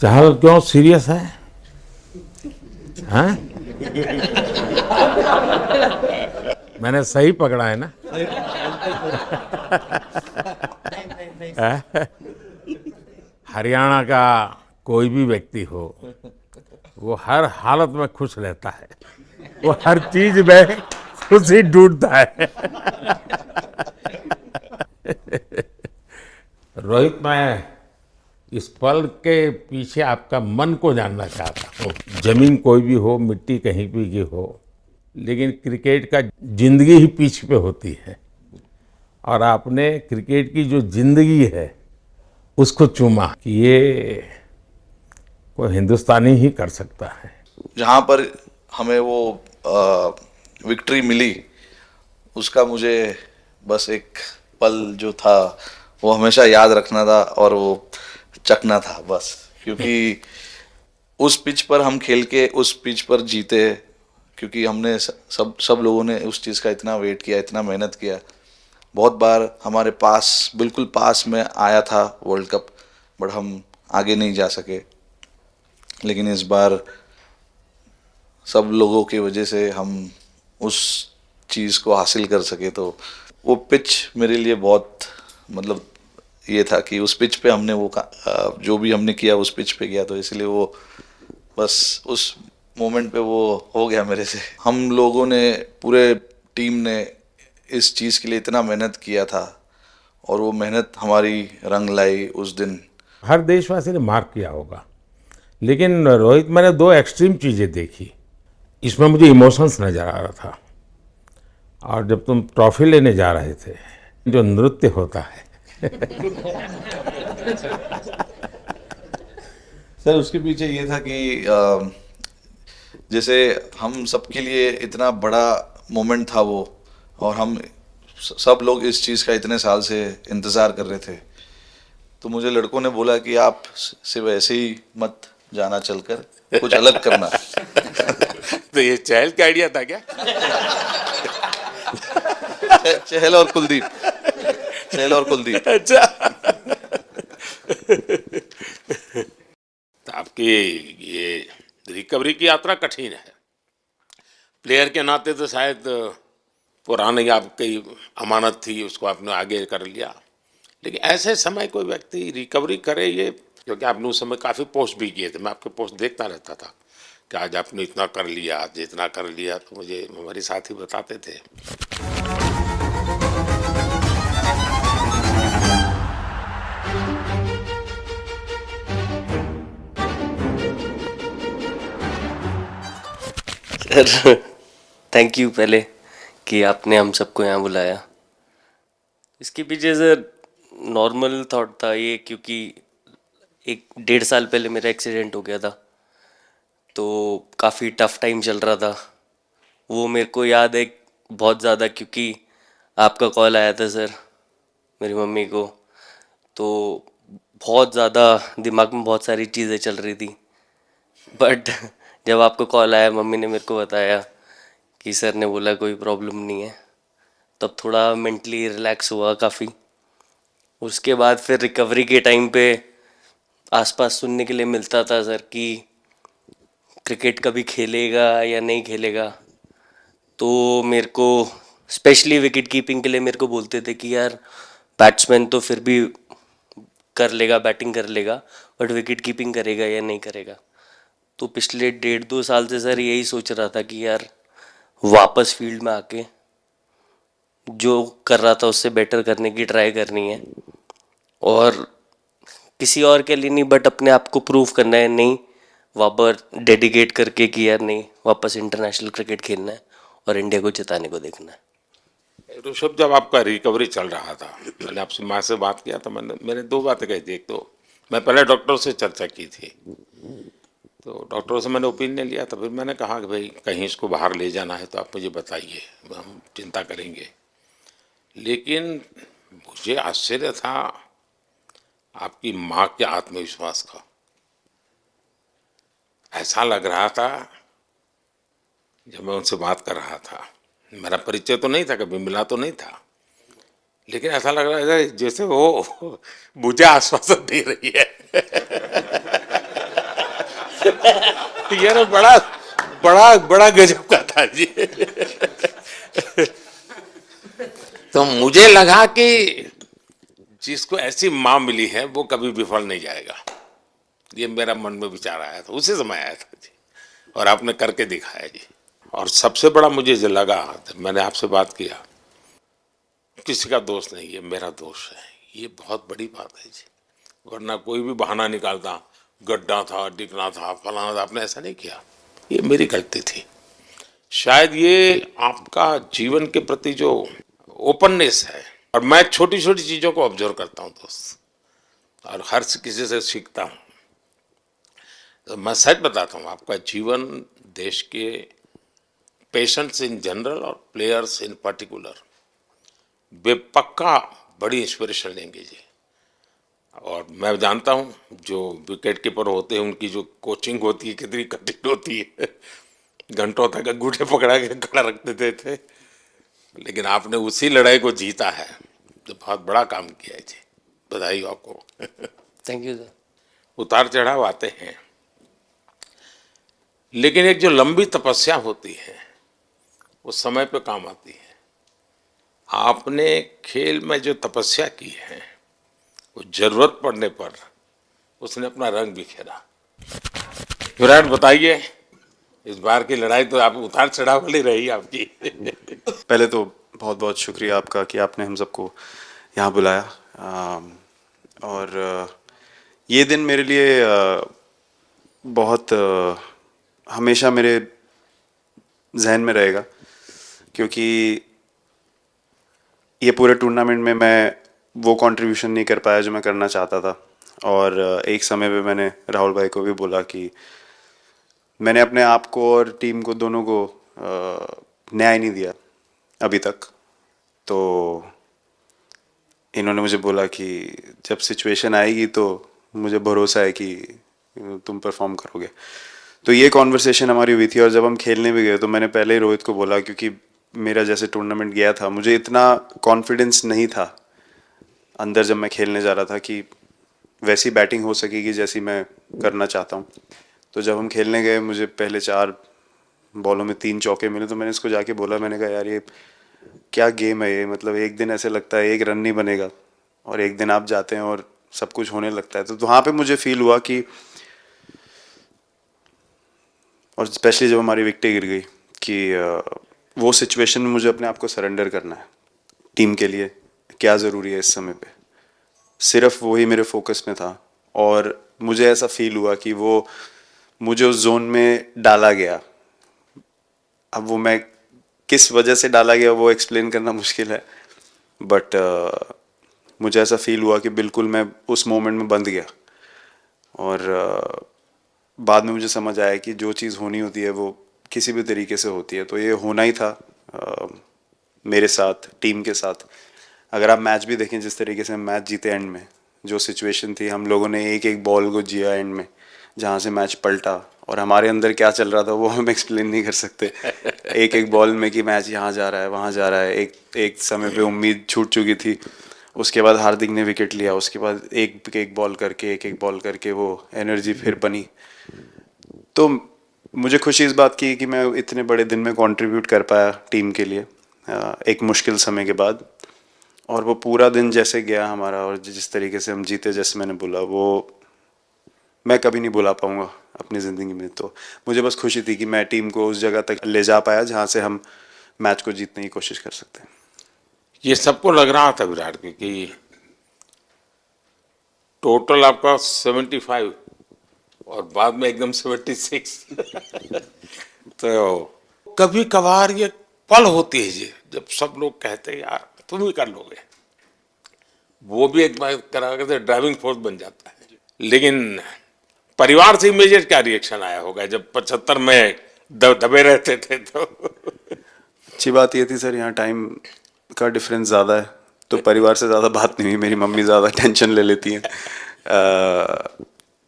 चहल क्यों सीरियस है? हैं? मैंने सही पकड़ा है ना? हरियाणा का कोई भी व्यक्ति हो, वो हर हालत में खुश रहता है, वो हर चीज में खुशी ढूंढता है। रोहित, मैं इस पल के पीछे आपका मन को जानना चाहता हूँ। जमीन कोई भी हो, मिट्टी कहीं भी की हो, लेकिन क्रिकेट का जिंदगी ही पिच पे होती है, और आपने क्रिकेट की जो जिंदगी है उसको चुमा कि ये कोई हिंदुस्तानी ही कर सकता है। जहाँ पर हमें वो विक्ट्री मिली, उसका मुझे बस एक पल जो था वो हमेशा याद रखना था और वो चखना था बस, क्योंकि उस पिच पर हम खेल के उस पिच पर जीते, क्योंकि हमने सब लोगों ने उस चीज़ का इतना वेट किया, इतना मेहनत किया। बहुत बार हमारे पास, बिल्कुल पास में आया था वर्ल्ड कप, बट हम आगे नहीं जा सके। लेकिन इस बार सब लोगों की वजह से हम उस चीज़ को हासिल कर सके। तो वो पिच मेरे लिए बहुत, मतलब ये था कि उस पिच पे हमने वो जो भी हमने किया उस पिच पे किया, तो इसलिए वो बस उस मोमेंट पे वो हो गया मेरे से। हम लोगों ने, पूरे टीम ने इस चीज़ के लिए इतना मेहनत किया था, और वो मेहनत हमारी रंग लाई उस दिन। हर देशवासी ने मार्क किया होगा, लेकिन रोहित, मैंने दो एक्सट्रीम चीजें देखी। इसमें मुझे इमोशंस नजर आ रहा था, और जब तुम ट्रॉफी लेने जा रहे थे, जो नृत्य होता है सर, उसके पीछे ये था कि जैसे हम सबके लिए इतना बड़ा मोमेंट था वो, और हम सब लोग इस चीज़ का इतने साल से इंतज़ार कर रहे थे। तो मुझे लड़कों ने बोला कि आप सिर्फ ऐसे ही मत जाना, चलकर कुछ अलग करना। तो ये चहल का आइडिया था क्या? चहल और कुलदीप, चहल और कुलदीप। अच्छा। तो आपकी ये रिकवरी की यात्रा कठिन है। प्लेयर के नाते तो शायद पुरानी आपकी अमानत थी, उसको आपने आगे कर लिया, लेकिन ऐसे समय कोई व्यक्ति रिकवरी करे, ये क्योंकि आपने उस समय काफ़ी पोस्ट भी किए थे, मैं आपके पोस्ट देखता रहता था कि आज आपने इतना कर लिया, आज इतना कर लिया, तो मुझे हमारे साथी बताते थे। सर, थैंक यू पहले कि आपने हम सबको यहाँ बुलाया। इसके पीछे सर नॉर्मल थॉट था ये, क्योंकि 1-1.5 साल पहले मेरा एक्सीडेंट हो गया था, तो काफ़ी टफ टाइम चल रहा था। वो मेरे को याद है बहुत ज़्यादा, क्योंकि आपका कॉल आया था सर मेरी मम्मी को, तो बहुत ज़्यादा दिमाग में बहुत सारी चीज़ें चल रही थी। बट जब आपका कॉल आया, मम्मी ने मेरे को बताया कि सर ने बोला कोई प्रॉब्लम नहीं है, तब थोड़ा मेंटली रिलैक्स हुआ काफ़ी। उसके बाद फिर रिकवरी के टाइम पे आसपास सुनने के लिए मिलता था सर कि क्रिकेट कभी खेलेगा या नहीं खेलेगा, तो मेरे को स्पेशली विकेट कीपिंग के लिए मेरे को बोलते थे कि यार बैट्समैन तो फिर भी कर लेगा, बैटिंग कर लेगा, बट विकेट कीपिंग करेगा या नहीं करेगा। तो पिछले 1.5-2 साल से सर यही सोच रहा था कि यार वापस फील्ड में आके जो कर रहा था उससे बेटर करने की ट्राई करनी है, और किसी और के लिए नहीं बट अपने आप को प्रूव करना है, नहीं वापस डेडिकेट करके कि यार नहीं, वापस इंटरनेशनल क्रिकेट खेलना है और इंडिया को जिताने को देखना है। ऋषभ, जब आपका रिकवरी चल रहा था, मैंने आपसे माँ से बात किया था, मैंने दो बातें कही थी। एक तो मैं पहले डॉक्टर से चर्चा की थी, तो डॉक्टरों से मैंने ओपिनियन लिया था, फिर मैंने कहा कि भाई कहीं इसको बाहर ले जाना है तो आप मुझे बताइए, हम चिंता करेंगे। लेकिन मुझे आश्चर्य था आपकी माँ के आत्मविश्वास का। ऐसा लग रहा था, जब मैं उनसे बात कर रहा था, मेरा परिचय तो नहीं था, कभी मिला तो नहीं था, लेकिन ऐसा लग रहा है जैसे वो मुझे आश्वासन दे रही है। ये ना बड़ा बड़ा बड़ा गजब का था जी। तो मुझे लगा कि जिसको ऐसी माँ मिली है वो कभी विफल नहीं जाएगा। ये मेरा मन में विचार आया था, उसी समय आया था जी, और आपने करके दिखाया जी। और सबसे बड़ा मुझे जो लगा जब मैंने आपसे बात किया, किसी का दोष नहीं, ये मेरा दोष है, ये बहुत बड़ी बात है जी। वरना कोई भी बहाना निकालता, गड्ढा था, डिगना था, फलाना था, आपने ऐसा नहीं किया, ये मेरी गलती थी। शायद ये आपका जीवन के प्रति जो ओपननेस है, और मैं छोटी छोटी चीज़ों को ऑब्जर्व करता हूँ दोस्त, और हर किसी से सीखता हूँ। तो मैं सच बताता हूँ, आपका जीवन देश के पेशेंट्स इन जनरल और प्लेयर्स इन पर्टिकुलर वे पक्का बड़ी इंस्पिरेशन लेंगे जी। और मैं जानता हूँ जो विकेट कीपर होते हैं उनकी जो कोचिंग होती है कितनी कठिन होती है, घंटों तक अंगूठे पकड़ा के खड़ा रख देते थे, लेकिन आपने उसी लड़ाई को जीता है, तो बहुत बड़ा काम किया है जी, बधाई हो आपको। Thank you sir. उतार चढ़ाव आते हैं, लेकिन एक जो लंबी तपस्या होती है वो समय पे काम आती है। आपने खेल में जो तपस्या की है वो जरूरत पड़ने पर उसने अपना रंग बिखेरा। विराट, बताइए, इस बार की लड़ाई तो आप उतार चढ़ाव वाली रही आपकी। पहले तो बहुत बहुत शुक्रिया आपका कि आपने हम सबको यहाँ बुलाया। और ये दिन मेरे लिए बहुत हमेशा मेरे जहन में रहेगा, क्योंकि ये पूरे टूर्नामेंट में मैं वो कंट्रीब्यूशन नहीं कर पाया जो मैं करना चाहता था। और एक समय पे मैंने राहुल भाई को भी बोला कि मैंने अपने आप को और टीम को दोनों को न्याय नहीं दिया अभी तक। तो इन्होंने मुझे बोला कि जब सिचुएशन आएगी तो मुझे भरोसा है कि तुम परफॉर्म करोगे। तो ये कॉन्वर्सेशन हमारी हुई थी, और जब हम खेलने भी गए तो मैंने पहले ही रोहित को बोला, क्योंकि मेरा जैसे टूर्नामेंट गया था मुझे इतना कॉन्फिडेंस नहीं था अंदर जब मैं खेलने जा रहा था कि वैसी बैटिंग हो सकेगी जैसी मैं करना चाहता हूँ। तो जब हम खेलने गए मुझे पहले 4 बॉलों में 3 चौके मिले, तो मैंने इसको जाके बोला, मैंने कहा यार ये क्या गेम है ये, मतलब एक दिन ऐसे लगता है एक रन नहीं बनेगा और एक दिन आप जाते हैं और सब कुछ होने लगता है। तो वहाँ पे मुझे फील हुआ कि, और स्पेशली जब हमारी विकेटें गिर गई, कि वो सिचुएशन में मुझे अपने आप को सरेंडर करना है। टीम के लिए क्या ज़रूरी है इस समय पे, सिर्फ वही मेरे फोकस में था। और मुझे ऐसा फील हुआ कि वो मुझे उस जोन में डाला गया। अब वो मैं किस वजह से डाला गया वो एक्सप्लेन करना मुश्किल है, बट मुझे ऐसा फील हुआ कि बिल्कुल मैं उस मोमेंट में बंध गया। और बाद में मुझे समझ आया कि जो चीज़ होनी होती है वो किसी भी तरीके से होती है। तो ये होना ही था मेरे साथ, टीम के साथ। अगर आप मैच भी देखें, जिस तरीके से हम मैच जीते एंड में, जो सिचुएशन थी, हम लोगों ने एक एक बॉल को जिया एंड में, जहाँ से मैच पलटा, और हमारे अंदर क्या चल रहा था वो हम एक्सप्लेन नहीं कर सकते। एक एक बॉल में कि मैच यहाँ जा रहा है वहाँ जा रहा है। एक समय पे उम्मीद छूट चुकी थी, उसके बाद हार्दिक ने विकेट लिया, उसके बाद एक एक बॉल करके वो एनर्जी फिर बनी। तो मुझे खुशी इस बात की कि मैं इतने बड़े दिन में कंट्रीब्यूट कर पाया टीम के लिए एक मुश्किल समय के बाद। और वो पूरा दिन जैसे गया हमारा, और जिस तरीके से हम जीते, जैसे मैंने बोला, वो मैं कभी नहीं भुला पाऊंगा अपनी ज़िंदगी में। तो मुझे बस खुशी थी कि मैं टीम को उस जगह तक ले जा पाया जहाँ से हम मैच को जीतने की कोशिश कर सकते हैं। ये सबको लग रहा था विराट कि टोटल आपका 75 और बाद में एकदम 76। तो कभी कभार ये पल होती है जी जब सब लोग कहते हैं यार तुम ही कर लोगे, वो भी एक बार करा के ड्राइविंग फोर्स बन जाता है। लेकिन परिवार से इमीडिएट क्या रिएक्शन आया होगा जब 75 में दबे रहते थे? तो अच्छी बात ये थी सर, यहाँ टाइम का डिफरेंस ज़्यादा है, तो परिवार से ज़्यादा बात नहीं हुई। मेरी मम्मी ज़्यादा टेंशन ले लेती हैं।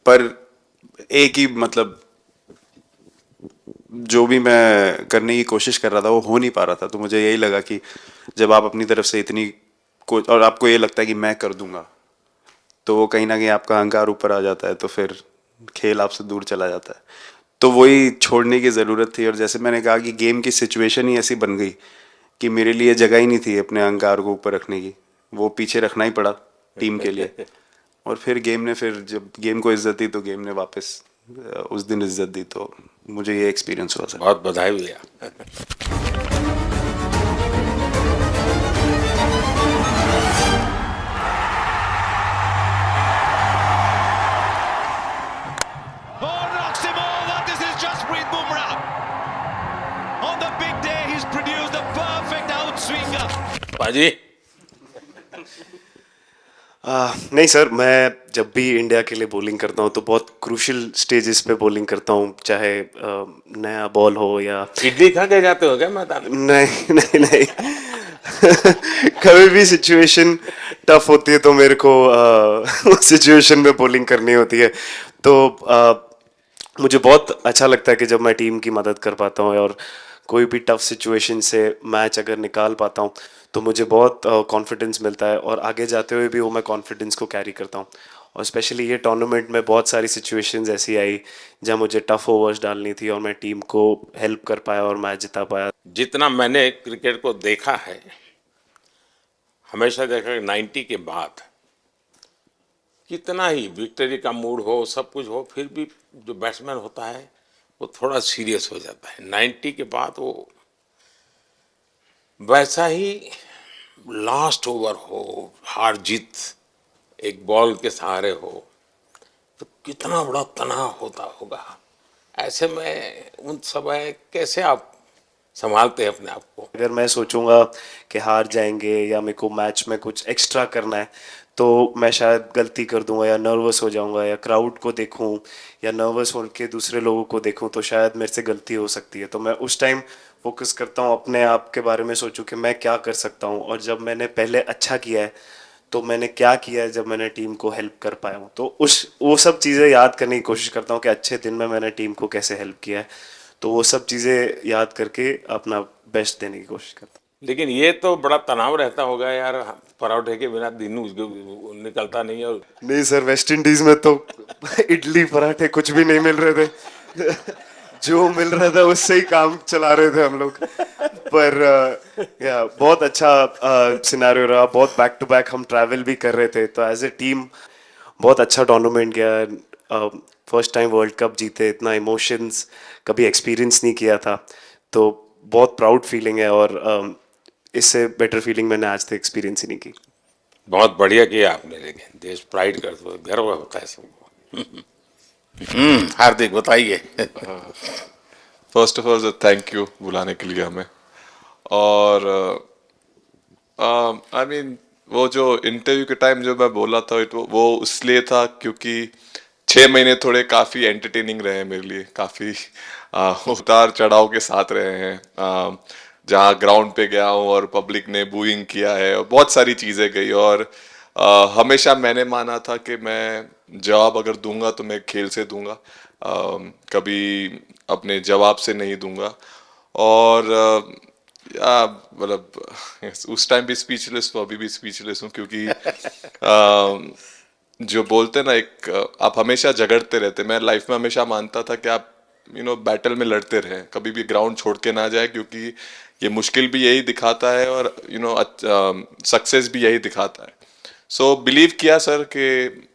पर एक ही, मतलब जो भी मैं करने की कोशिश कर रहा था वो हो नहीं पा रहा था। तो मुझे यही लगा कि जब आप अपनी तरफ से इतनी और आपको ये लगता है कि मैं कर दूंगा, तो वो कहीं ना कहीं आपका अहंकार ऊपर आ जाता है। तो फिर खेल आपसे दूर चला जाता है। तो वही छोड़ने की ज़रूरत थी, और जैसे मैंने कहा कि गेम की सिचुएशन ही ऐसी बन गई कि मेरे लिए जगह ही नहीं थी अपने अहंकार को ऊपर रखने की, वो पीछे रखना ही पड़ा टीम के लिए। और फिर गेम ने, फिर जब गेम को इज्जत दी तो गेम ने वापस उस दिन इज्जत दी, तो मुझे ये एक्सपीरियंस हुआ सर। बहुत बधाई भैया। Oh, knocks him over. This is Jasprit Bumrah. On the big day, he's produced a perfect outswinger. पाजी नहीं सर, मैं जब भी इंडिया के लिए बॉलिंग करता हूँ तो बहुत क्रूशियल स्टेजेस पे बॉलिंग करता हूँ, चाहे नया बॉल हो या इडली खा के जाते हो क्या मैदान में? नहीं नहीं नहीं कभी भी सिचुएशन टफ होती है तो मेरे को उस सिचुएशन में बॉलिंग करनी होती है, तो मुझे बहुत अच्छा लगता है कि जब मैं टीम की मदद कर पाता हूँ और कोई भी टफ सिचुएशन से मैच अगर निकाल पाता हूँ तो मुझे बहुत कॉन्फिडेंस मिलता है, और आगे जाते हुए भी वो मैं कॉन्फिडेंस को कैरी करता हूँ। और स्पेशली ये टूर्नामेंट में बहुत सारी सिचुएशंस ऐसी आई जहाँ मुझे टफ ओवर्स डालनी थी और मैं टीम को हेल्प कर पाया और मैच जिता पाया। जितना मैंने क्रिकेट को देखा है, हमेशा देखा कि 90 के बाद कितना ही विक्ट्री का मूड हो, सब कुछ हो, फिर भी जो बैट्समैन होता है वो थोड़ा सीरियस हो जाता है। 90 के बाद वो वैसा ही लास्ट ओवर हो, हार जीत एक बॉल के सहारे हो, तो कितना बड़ा तनाव होता होगा। ऐसे में उन समय कैसे आप संभालते हैं अपने आप को? अगर मैं सोचूंगा कि हार जाएंगे या मेरे को मैच में कुछ एक्स्ट्रा करना है तो मैं शायद गलती कर दूंगा या नर्वस हो जाऊंगा, या क्राउड को देखूं या नर्वस होकर दूसरे लोगों को देखूं तो शायद मेरे से गलती हो सकती है। तो मैं उस टाइम फोकस करता हूं अपने आप के बारे में, सोचूं कि मैं क्या कर सकता हूं, और जब मैंने पहले अच्छा किया है तो मैंने क्या किया है जब मैंने टीम को हेल्प कर पाया हूँ, तो वो सब चीज़ें याद करने की कोशिश करता हूँ कि अच्छे दिन में मैंने टीम को कैसे हेल्प किया है, तो वो सब चीज़ें याद करके अपना बेस्ट देने की कोशिश करता हूँ। लेकिन ये तो बड़ा तनाव रहता होगा यार, पराठे के बिना दिन निकलता नहीं है। और नहीं सर, वेस्ट इंडीज में तो इडली पराठे कुछ भी नहीं मिल रहे थे जो मिल रहा था उससे ही काम चला रहे थे हम लोग। पर या बहुत अच्छा सिनेरियो रहा, बहुत बैक टू बैक हम ट्रैवल भी कर रहे थे, तो एज ए टीम बहुत अच्छा टूर्नामेंट गया। फर्स्ट टाइम वर्ल्ड कप जीते, इतना इमोशंस कभी एक्सपीरियंस नहीं किया था, तो बहुत प्राउड फीलिंग है, और इससे बेटर फीलिंग मैंने आज तक एक्सपीरियंस ही नहीं की। बहुत बढ़िया किया आपने, लेकिन देश प्राइड कर दो, गर्व होता है सबको। हार्दिक बताइए। First of all thank you बुलाने के लिए हमें। और आई मीन वो जो इंटरव्यू के टाइम जो मैं बोला था वो इसलिए था क्योंकि 6 महीने थोड़े काफ़ी एंटरटेनिंग रहे हैं मेरे लिए, काफ़ी उतार चढ़ाव के साथ रहे हैं। जहाँ ग्राउंड पे गया हूँ और पब्लिक ने बूइंग किया है और बहुत सारी चीज़ें गई, और हमेशा मैंने माना था कि मैं जवाब अगर दूंगा तो मैं खेल से दूंगा, कभी अपने जवाब से नहीं दूंगा। और मतलब उस टाइम भी स्पीचलेस हूँ, अभी भी स्पीचलेस हूँ, क्योंकि जो बोलते ना एक आप हमेशा झगड़ते रहते। मैं लाइफ में हमेशा मानता था कि आप बैटल में लड़ते रहें, कभी भी ग्राउंड छोड़ के ना जाए, क्योंकि ये मुश्किल भी यही दिखाता है और सक्सेस भी यही दिखाता है। सो बिलीव किया सर कि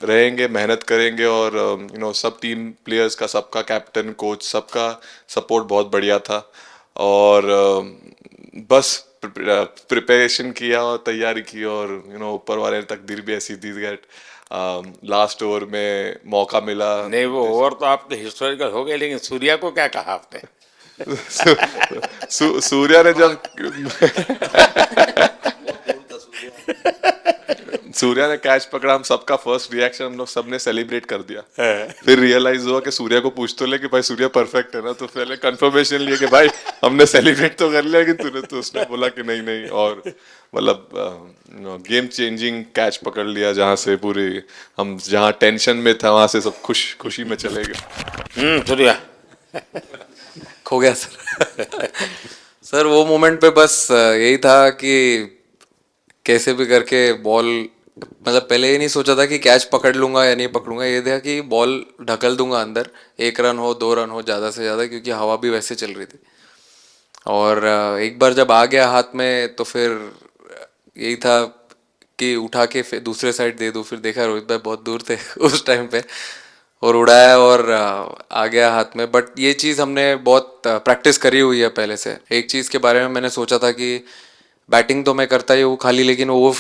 रहेंगे, मेहनत करेंगे, और सब टीम प्लेयर्स का, सबका कैप्टन कोच सबका सपोर्ट बहुत बढ़िया था, और बस प्रिपरेशन किया और तैयारी की, और ऊपर वाले ने तकदीर भी ऐसी दी दैट लास्ट ओवर में मौका मिला। नहीं, वो ओवर तो आपके हिस्टोरिकल हो गए, लेकिन सूर्या को क्या कहा आपने? सूर्या ने जब सूर्या ने कैच पकड़ा, हम सबका फर्स्ट रिएक्शन हम लोग सबने सेलिब्रेट कर दिया। फिर रियलाइज हुआ कि सूर्या को पूछ तो ले कि भाई सूर्या परफेक्ट है ना, तो पहले कंफर्मेशन लिए कि भाई हमने सेलिब्रेट तो कर लिया, लेकिन तूने तो उसने बोला कि नहीं नहीं, और मतलब गेम चेंजिंग कैच पकड़ लिया, जहाँ से पूरी हम जहाँ टेंशन में था वहां से सब खुशी में चले गए। सूर्या खो गया सर। सर वो मोमेंट पे बस यही था कि कैसे भी करके बॉल मतलब पहले ये नहीं सोचा था कि कैच पकड़ लूंगा या नहीं पकड़ूंगा, ये था कि बॉल ढकल दूंगा अंदर, 1 रन हो 2 रन हो ज़्यादा से ज़्यादा, क्योंकि हवा भी वैसे चल रही थी। और एक बार जब आ गया हाथ में तो फिर यही था कि उठा के फिर दूसरे साइड दे दूँ। फिर देखा रोहित भाई बहुत दूर थे उस टाइम पे, और उड़ाया और आ गया हाथ में। बट ये चीज़ हमने बहुत प्रैक्टिस करी हुई है पहले से। एक चीज़ के बारे में मैंने सोचा था कि बैटिंग तो मैं करता ही हूँ खाली, लेकिन वो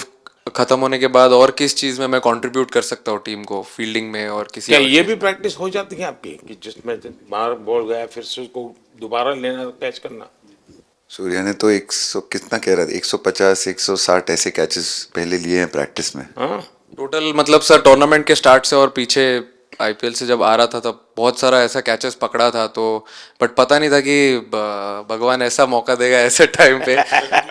ख़त्म होने के बाद और किस चीज़ में मैं कंट्रीब्यूट कर सकता हूँ टीम को, फील्डिंग में और किसी क्या और ये चीज़ भी में। प्रैक्टिस हो जाती है आपकी कि जिसमें बाहर बॉल गया फिर से उसको दोबारा लेना, कैच करना? सूर्या ने तो 100 कितना कह रहा था, 150 160 ऐसे कैचेस पहले लिए हैं प्रैक्टिस में। हाँ, टोटल मतलब सर टूर्नामेंट के स्टार्ट से और पीछे आईपीएल से जब आ रहा था तब बहुत सारा ऐसा कैचेस पकड़ा था। तो बट पता नहीं था कि भगवान ऐसा मौका देगा ऐसे टाइम पे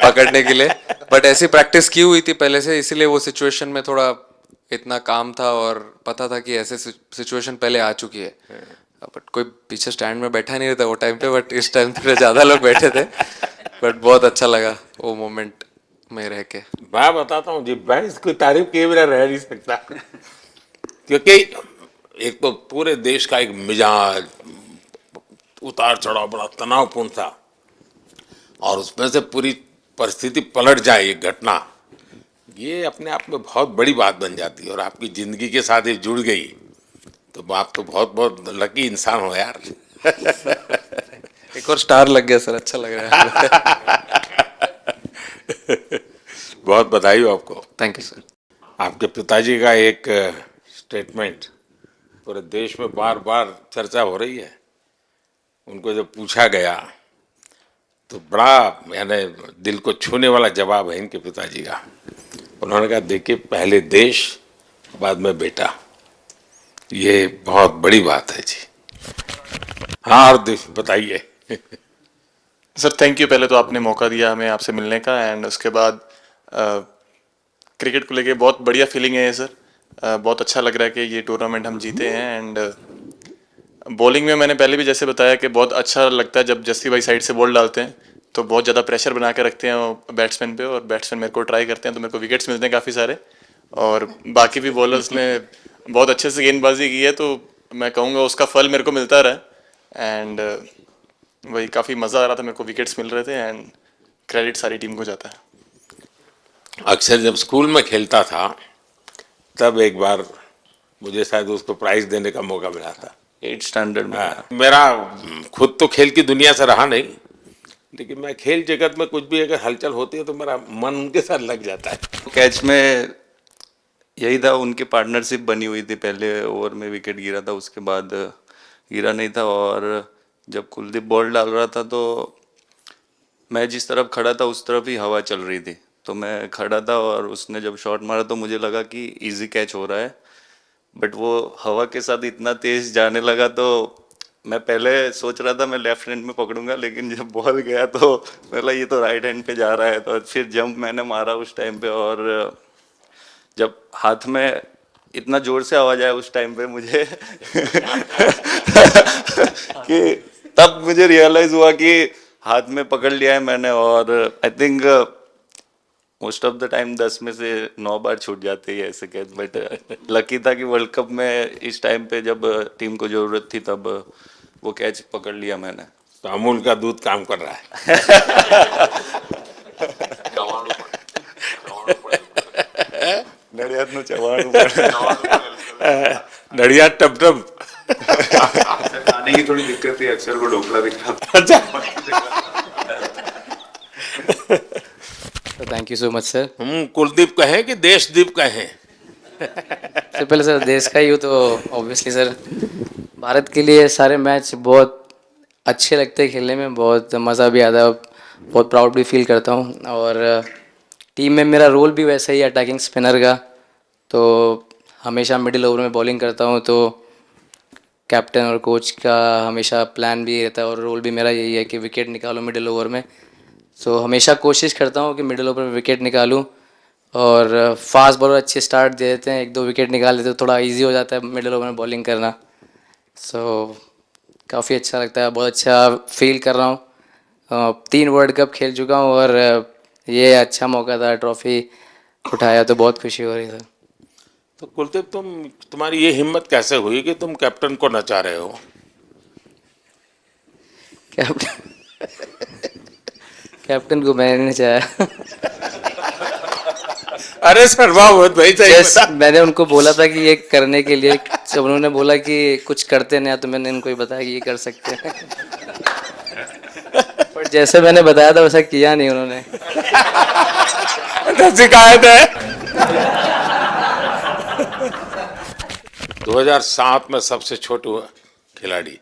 पकड़ने के लिए। बट ऐसी प्रैक्टिस की हुई थी पहले से, इसीलिए वो सिचुएशन में थोड़ा इतना काम था और पता था कि ऐसे सिचुएशन पहले आ चुकी है। बट कोई पीछे स्टैंड में बैठा नहीं रहता वो टाइम पे, बट इस टाइम पे ज़्यादा लोग बैठे थे। बट बहुत अच्छा लगा वो मोमेंट में रह के। मैं बताता हूँ जी, मैं इसकी तारीफ किए बिना रह नहीं सकता क्योंकि एक तो पूरे देश का एक मिजाज, उतार चढ़ाव बड़ा तनावपूर्ण था, और उसमें से पूरी परिस्थिति पलट जाए, ये घटना, ये अपने आप में बहुत बड़ी बात बन जाती है और आपकी जिंदगी के साथ ये जुड़ गई तो आप तो बहुत बहुत लकी इंसान हो यार। एक और स्टार लग गया सर, अच्छा लग रहा है। बहुत बधाई हो आपको। Thank you sir. आपके पिताजी का एक स्टेटमेंट पूरे देश में बार बार चर्चा हो रही है। उनको जब पूछा गया तो बड़ा यानी दिल को छूने वाला जवाब है इनके पिताजी का। उन्होंने कहा, देखिए पहले देश बाद में बेटा, ये बहुत बड़ी बात है जी। हाँ, और बताइए। सर थैंक यू, पहले तो आपने मौका दिया हमें आपसे मिलने का, एंड उसके बाद क्रिकेट को लेके बहुत बढ़िया फीलिंग है ये सर। बहुत अच्छा लग रहा है कि ये टूर्नामेंट हम जीते हैं। एंड बॉलिंग में मैंने पहले भी जैसे बताया कि बहुत अच्छा लगता है जब जस्सी भाई साइड से बॉल डालते हैं, तो बहुत ज़्यादा प्रेशर बना के रखते हैं बैट्समैन पे, और बैट्समैन मेरे को ट्राई करते हैं तो मेरे को विकेट्स मिलते हैं काफ़ी सारे। और बाकी भी बॉलर्स ने बहुत अच्छे से गेंदबाजी की है, तो मैं कहूँगा उसका फल मेरे को मिलता रहा। एंड वही काफ़ी मज़ा आ रहा था, मेरे को विकेट्स मिल रहे थे, एंड क्रेडिट सारी टीम को जाता है। अक्सर जब स्कूल में खेलता था तब एक बार मुझे शायद उसको प्राइज देने का मौका मिला था 8th स्टैंडर्ड में। हाँ, मेरा खुद तो खेल की दुनिया से रहा नहीं, लेकिन मैं खेल जगत में कुछ भी अगर हलचल होती है तो मेरा मन उनके साथ लग जाता है। कैच में यही था, उनकी पार्टनरशिप बनी हुई थी, पहले ओवर में विकेट गिरा था, उसके बाद गिरा नहीं था। और जब कुलदीप बॉल डाल रहा था तो मैं जिस तरफ खड़ा था उस तरफ ही हवा चल रही थी, तो मैं खड़ा था और उसने जब शॉट मारा तो मुझे लगा कि इजी कैच हो रहा है, बट वो हवा के साथ इतना तेज जाने लगा तो मैं पहले सोच रहा था मैं लेफ्ट हैंड में पकड़ूंगा, लेकिन जब बॉल गया तो बोला ये तो राइट हैंड पे जा रहा है, तो फिर जंप मैंने मारा उस टाइम पे। और जब हाथ में इतना जोर से आवाज आया उस टाइम पे मुझे कि तब मुझे रियलाइज हुआ कि हाथ में पकड़ लिया है मैंने। और I think most of the time 10 में से 9 बार छूट जाते हैं ऐसे कैच, बट लकी था कि वर्ल्ड कप में इस टाइम पे जब टीम को जरूरत थी तब वो कैच पकड़ लिया मैंने। तो अमूल का दूध काम कर रहा है। नड़ियाद नु चवाणु नड़िया टप टप। खाने की थोड़ी दिक्कत है, अक्सर को ढोकला भी खाता। Thank you so much sir. हम कुलदीप कहें कि देशदीप कहें? सबसे पहले सर देश का ही हो तो ऑब्वियसली सर भारत के लिए सारे मैच बहुत अच्छे लगते हैं खेलने में, बहुत मज़ा भी आता है, बहुत प्राउड भी फील करता हूँ। और टीम में मेरा रोल भी वैसा ही है अटैकिंग स्पिनर का, तो हमेशा मिडिल ओवर में बॉलिंग करता हूँ, तो कैप्टन और कोच का हमेशा प्लान भी रहता है और रोल भी मेरा यही है कि विकेट निकालो मिडिल ओवर में। सो हमेशा कोशिश करता हूँ कि मिडिल ओवर में विकेट निकालूँ, और फास्ट बॉलर अच्छे स्टार्ट दे देते हैं, 1-2 विकेट निकाल देते हैं तो थोड़ा इजी हो जाता है मिडिल ओवर में बॉलिंग करना। सो काफ़ी अच्छा लगता है, बहुत अच्छा फील कर रहा हूँ। 3 वर्ल्ड कप खेल चुका हूँ और ये अच्छा मौका था, ट्रॉफी उठाया तो बहुत खुशी हो रही है सर। तो कुलदीप, तुम्हारी ये हिम्मत कैसे हुई कि तुम कैप्टन को नचा रहे हो? कैप्टन को मैंने नहीं चाहा। अरे सर वाह, बहुत भाई सही जस्ट बता। मैंने उनको बोला था कि ये करने के लिए, जब उन्होंने बोला कि कुछ करते नहीं, तो मैंने इनको ही बताया कि ये कर सकते हैं। पर जैसे मैंने बताया था वैसा किया नहीं उन्होंने। शिकायत है। 2007 में सबसे छोटे खिलाड़ी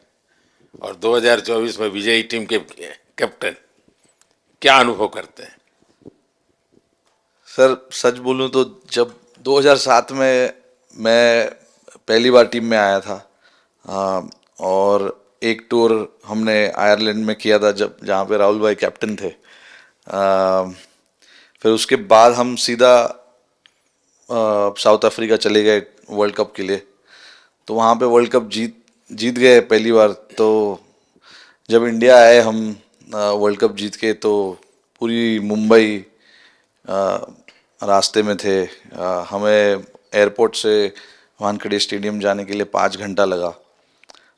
और 2024 में विजयी टीम के कैप्टन, क्या अनुभव करते हैं? सर सच बोलूं तो जब 2007 में मैं पहली बार टीम में आया था, और एक टूर हमने आयरलैंड में किया था जब जहाँ पे राहुल भाई कैप्टन थे। फिर उसके बाद हम सीधा साउथ अफ्रीका चले गए वर्ल्ड कप के लिए। तो वहाँ पे वर्ल्ड कप जीत गए पहली बार। तो जब इंडिया आए हम वर्ल्ड कप जीत के, तो पूरी मुंबई रास्ते में थे। हमें एयरपोर्ट से वानखेड़े स्टेडियम जाने के लिए 5 घंटा लगा।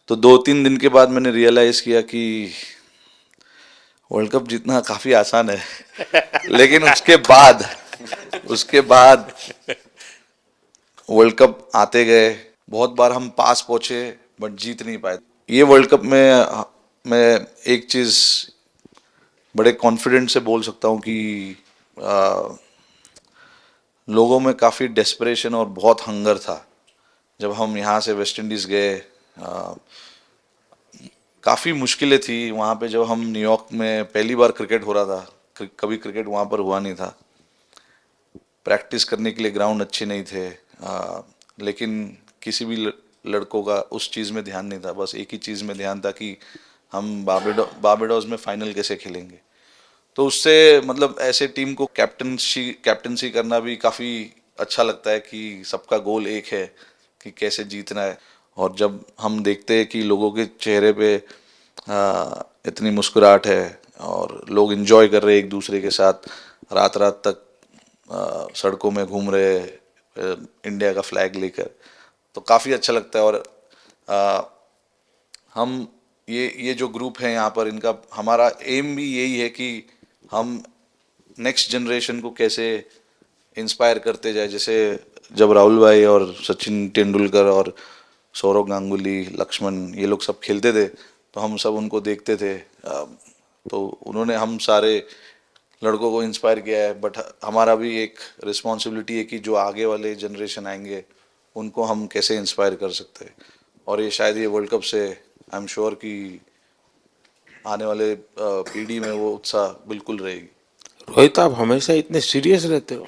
तो 2-3 दिन के बाद मैंने रियलाइज़ किया कि वर्ल्ड कप जीतना काफ़ी आसान है। लेकिन उसके बाद वर्ल्ड कप आते गए, बहुत बार हम पास पहुँचे बट जीत नहीं पाए। ये वर्ल्ड कप में मैं एक चीज़ बड़े कॉन्फिडेंट से बोल सकता हूँ कि लोगों में काफ़ी डेस्परेशन और बहुत हंगर था। जब हम यहाँ से वेस्ट इंडीज़ गए, काफ़ी मुश्किलें थी वहाँ पे। जब हम न्यूयॉर्क में पहली बार क्रिकेट हो रहा था, कभी क्रिकेट वहाँ पर हुआ नहीं था। प्रैक्टिस करने के लिए ग्राउंड अच्छे नहीं थे, लेकिन किसी भी लड़कों का उस चीज़ में ध्यान नहीं था। बस एक ही चीज़ में ध्यान था कि हम बारबाडोस में फाइनल कैसे खेलेंगे। तो उससे मतलब ऐसे टीम को कैप्टनसी करना भी काफ़ी अच्छा लगता है कि सबका गोल एक है कि कैसे जीतना है। और जब हम देखते हैं कि लोगों के चेहरे पे इतनी मुस्कुराहट है और लोग एंजॉय कर रहे हैं एक दूसरे के साथ, रात रात तक सड़कों में घूम रहे इंडिया का फ्लैग लेकर, तो काफ़ी अच्छा लगता है। और हम ये जो ग्रुप है यहाँ पर, इनका हमारा एम भी यही है कि हम नेक्स्ट जनरेशन को कैसे इंस्पायर करते जाए। जैसे जब राहुल भाई और सचिन तेंदुलकर और सौरव गांगुली, लक्ष्मण, ये लोग सब खेलते थे, तो हम सब उनको देखते थे। तो उन्होंने हम सारे लड़कों को इंस्पायर किया है। बट हमारा भी एक रिस्पॉन्सिबिलिटी है कि जो आगे वाले जनरेशन आएंगे उनको हम कैसे इंस्पायर कर सकते हैं। और ये शायद ये वर्ल्ड कप से आई एम श्योर कि आने वाले पीढ़ी में वो उत्साह बिल्कुल रहेगी। रोहित, आप हमेशा इतने सीरियस रहते हो।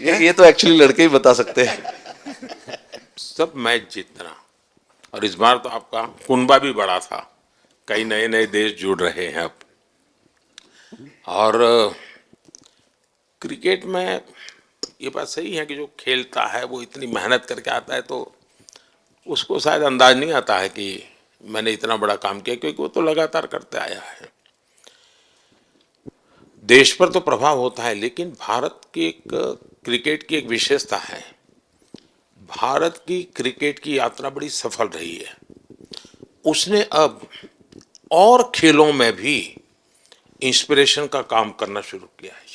ये तो एक्चुअली लड़के ही बता सकते हैं। सब मैच जीतना, और इस बार तो आपका कुनबा भी बड़ा था, कई नए नए देश जुड़ रहे हैं अब। और क्रिकेट में ये बात सही है कि जो खेलता है वो इतनी मेहनत करके आता है, तो उसको शायद अंदाज नहीं आता है कि मैंने इतना बड़ा काम किया, क्योंकि वो तो लगातार करते आया है। देश पर तो प्रभाव होता है, लेकिन भारत की एक क्रिकेट की एक विशेषता है। भारत की क्रिकेट की यात्रा बड़ी सफल रही है। उसने अब और खेलों में भी इंस्पिरेशन का काम करना शुरू किया है।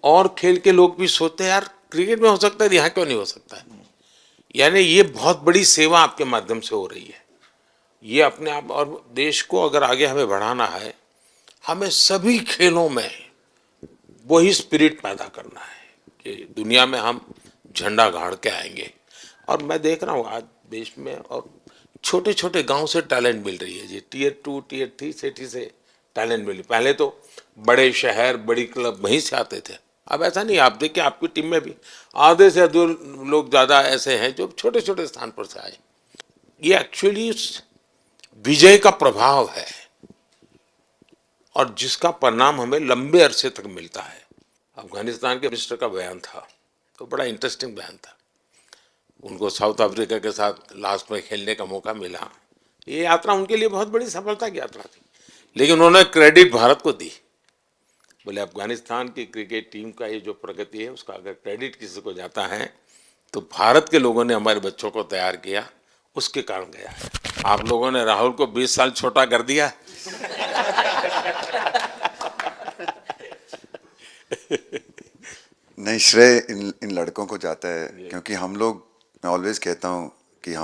और खेल के लोग भी सोचते हैं यार क्रिकेट में हो सकता है, यहाँ क्यों नहीं हो सकता है। यानी ये बहुत बड़ी सेवा आपके माध्यम से हो रही है। ये अपने आप, और देश को अगर आगे हमें बढ़ाना है, हमें सभी खेलों में वही स्पिरिट पैदा करना है कि दुनिया में हम झंडा गाड़ के आएंगे। और मैं देख रहा हूँ आज देश में और छोटे छोटे गांव से टैलेंट मिल रही है जी। टियर 2 टियर 3 सिटी से टैलेंट मिली। पहले तो बड़े शहर बड़ी क्लब वहीं से आते थे, अब ऐसा नहीं। आप देखिए आपकी टीम में भी आधे से अधिक लोग ज़्यादा ऐसे हैं जो छोटे छोटे स्थान पर से आए। ये एक्चुअली विजय का प्रभाव है और जिसका परिणाम हमें लंबे अरसे तक मिलता है। अफगानिस्तान के मिनिस्टर का बयान था, तो बड़ा इंटरेस्टिंग बयान था। उनको साउथ अफ्रीका के साथ लास्ट में खेलने का मौका मिला। ये यात्रा उनके लिए बहुत बड़ी सफलता की यात्रा थी, लेकिन उन्होंने क्रेडिट भारत को दी बोले अफगानिस्तान की क्रिकेट टीम का ये जो प्रगति है उसका अगर क्रेडिट किसी को जाता है तो भारत के लोगों ने हमारे बच्चों को तैयार किया, उसके कारण गया है। आप लोगों ने राहुल को 20 साल छोटा कर दिया। नहीं, श्रेय इन लड़कों को जाता है, क्योंकि हम लोग, मैं ऑलवेज कहता हूँ कि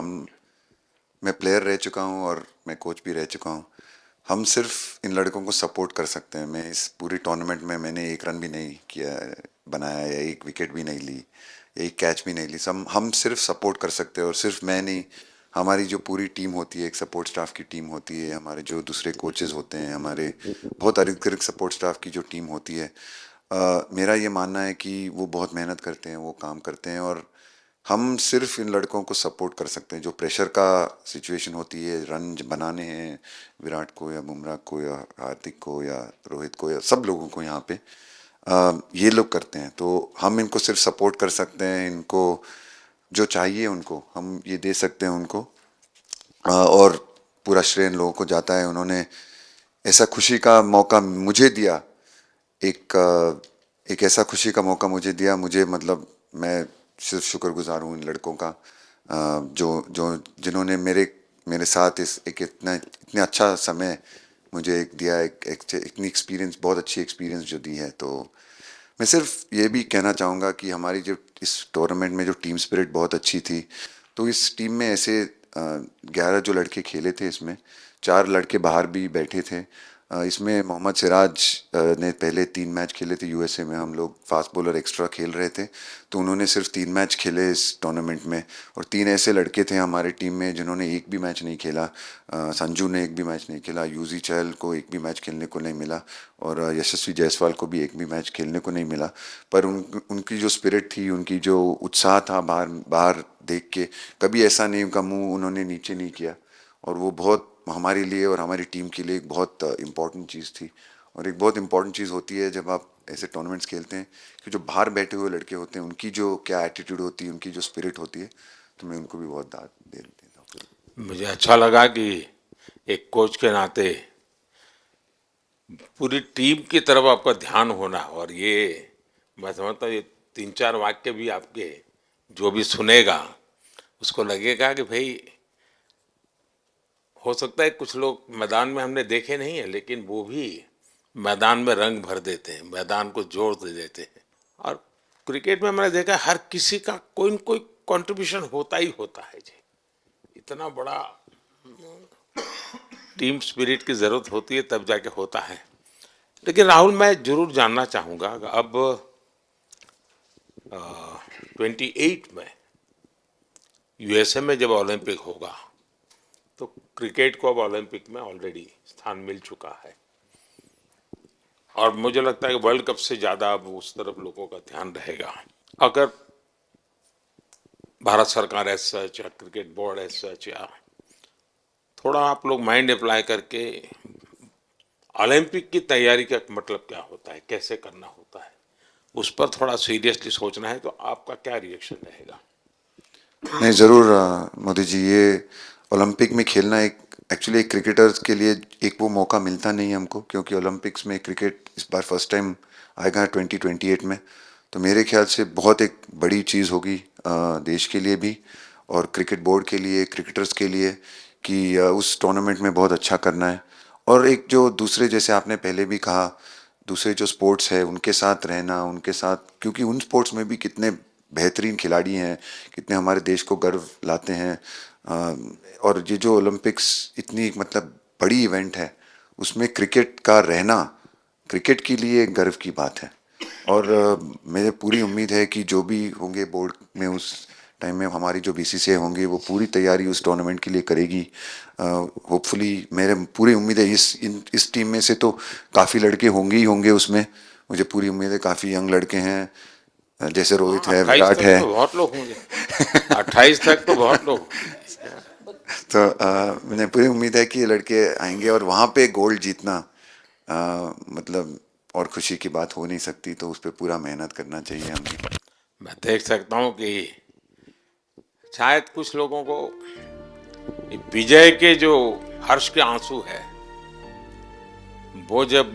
मैं प्लेयर रह चुका हूँ और मैं कोच भी रह चुका हूँ। हम सिर्फ इन लड़कों को सपोर्ट कर सकते हैं। मैं इस पूरी टूर्नामेंट में मैंने एक रन भी नहीं किया, बनाया, या एक विकेट भी नहीं ली, या एक कैच भी नहीं ली। हम सिर्फ सपोर्ट कर सकते हैं, और सिर्फ मैं नहीं, हमारी जो पूरी टीम होती है, एक सपोर्ट स्टाफ की टीम होती है, हमारे जो दूसरे कोचेज़ होते हैं, हमारे बहुत अधिक सपोर्ट स्टाफ की जो टीम होती है, मेरा ये मानना है कि वो बहुत मेहनत करते हैं, वो काम करते हैं, और हम सिर्फ इन लड़कों को सपोर्ट कर सकते हैं। जो प्रेशर का सिचुएशन होती है, रन बनाने हैं विराट को या बुमराह को या हार्दिक को या रोहित को या सब लोगों को यहाँ पे, ये लोग करते हैं। तो हम इनको सिर्फ सपोर्ट कर सकते हैं, इनको जो चाहिए उनको हम ये दे सकते हैं उनको, और पूरा श्रेय इन लोगों को जाता है। उन्होंने ऐसा खुशी का मौका मुझे दिया, एक ऐसा खुशी का मौका मुझे दिया। मुझे मतलब मैं सिर्फ शुक्रगुजार हूँ इन लड़कों का, जिन्होंने मेरे साथ इतना अच्छा समय मुझे दिया, इतनी एक्सपीरियंस, बहुत अच्छी एक्सपीरियंस जो दी है। तो मैं सिर्फ ये भी कहना चाहूँगा कि हमारी जो इस टूर्नामेंट में जो टीम स्पिरिट बहुत अच्छी थी। तो इस टीम में ऐसे 11 जो लड़के खेले थे, इसमें 4 लड़के बाहर भी बैठे थे। इसमें मोहम्मद सिराज ने पहले 3 मैच खेले थे यूएसए में, हम लोग फास्ट बॉलर एक्स्ट्रा खेल रहे थे, तो उन्होंने सिर्फ 3 मैच खेले इस टूर्नामेंट में। और 3 ऐसे लड़के थे हमारे टीम में जिन्होंने एक भी मैच नहीं खेला। संजू ने एक भी मैच नहीं खेला, यूजी चहल को एक भी मैच खेलने को नहीं मिला, और यशस्वी जायसवाल को भी एक भी मैच खेलने को नहीं मिला। पर उनकी जो स्पिरिट थी, उनकी जो उत्साह था, बाहर देख के कभी ऐसा नहीं, उनका मुँह उन्होंने नीचे नहीं किया, और वो बहुत हमारे लिए और हमारी टीम के लिए एक बहुत इम्पॉर्टेंट चीज़ थी। और एक बहुत इम्पॉर्टेंट चीज़ होती है जब आप ऐसे टूर्नामेंट्स खेलते हैं, कि जो बाहर बैठे हुए लड़के होते हैं, उनकी जो क्या एटीट्यूड होती है, उनकी जो स्पिरिट होती है, तो मैं उनको भी बहुत दाद दे देता हूँ। मुझे अच्छा लगा कि एक कोच के नाते पूरी टीम की तरफ आपका ध्यान होना, और ये मैं समझता हूँ ये 3-4 वाक्य भी आपके जो भी सुनेगा उसको लगेगा कि भाई, हो सकता है कुछ लोग मैदान में हमने देखे नहीं है, लेकिन वो भी मैदान में रंग भर देते हैं, मैदान को जोर दे देते हैं। और क्रिकेट में मैंने देखा हर किसी का कोई न कोई कंट्रीब्यूशन होता ही होता है जी। इतना बड़ा टीम स्पिरिट की ज़रूरत होती है, तब जाके होता है। लेकिन राहुल, मैं जरूर जानना चाहूँगा, अब 28 में यूएसए में जब ओलंपिक होगा, तो क्रिकेट को अब ओलंपिक में ऑलरेडी स्थान मिल चुका है, और मुझे लगता है कि वर्ल्ड कप से ज़्यादा अब उस तरफ लोगों का ध्यान रहेगा। अगर भारत सरकार एज सच या क्रिकेट बोर्ड एज सच, या थोड़ा आप लोग माइंड अप्लाई करके ओलंपिक की तैयारी का मतलब क्या होता है, कैसे करना होता है, उस पर थोड़ा सीरियसली सोचना है, तो आपका क्या रिएक्शन रहेगा? नहीं, ज़रूर मोदी जी, ये ओलंपिक में खेलना एक्चुअली एक क्रिकेटर्स के लिए एक वो मौका मिलता नहीं है हमको, क्योंकि ओलंपिक्स में क्रिकेट इस बार फर्स्ट टाइम आएगा 2028 में। तो मेरे ख्याल से बहुत एक बड़ी चीज़ होगी देश के लिए भी, और क्रिकेट बोर्ड के लिए, क्रिकेटर्स के लिए, कि उस टूर्नामेंट में बहुत अच्छा करना है। और एक जो दूसरे, जैसे आपने पहले भी कहा, दूसरे जो स्पोर्ट्स है उनके साथ रहना, उनके साथ, क्योंकि उन स्पोर्ट्स में भी कितने बेहतरीन खिलाड़ी हैं, कितने हमारे देश को गर्व लाते हैं। और ये जो ओलंपिक्स इतनी मतलब बड़ी इवेंट है, उसमें क्रिकेट का रहना क्रिकेट के लिए एक गर्व की बात है। और मुझे पूरी उम्मीद है कि जो भी होंगे बोर्ड में उस टाइम में, हमारी जो बीसीसीआई होंगे, वो पूरी तैयारी उस टूर्नामेंट के लिए करेगी। होपफुली मेरे पूरी उम्मीद है इस टीम में से तो काफ़ी लड़के होंगे ही होंगे उसमें, मुझे पूरी उम्मीद है। काफ़ी यंग लड़के हैं, जैसे रोहित है, विराट है, तो बहुत लोग होंगे 28 तक तो बहुत लोग। तो मुझे पूरी उम्मीद है कि ये लड़के आएंगे, और वहाँ पे गोल्ड जीतना मतलब और खुशी की बात हो नहीं सकती। तो उस पर पूरा मेहनत करना चाहिए हमें। मैं देख सकता हूँ कि शायद कुछ लोगों को विजय के जो हर्ष के आंसू है, वो जब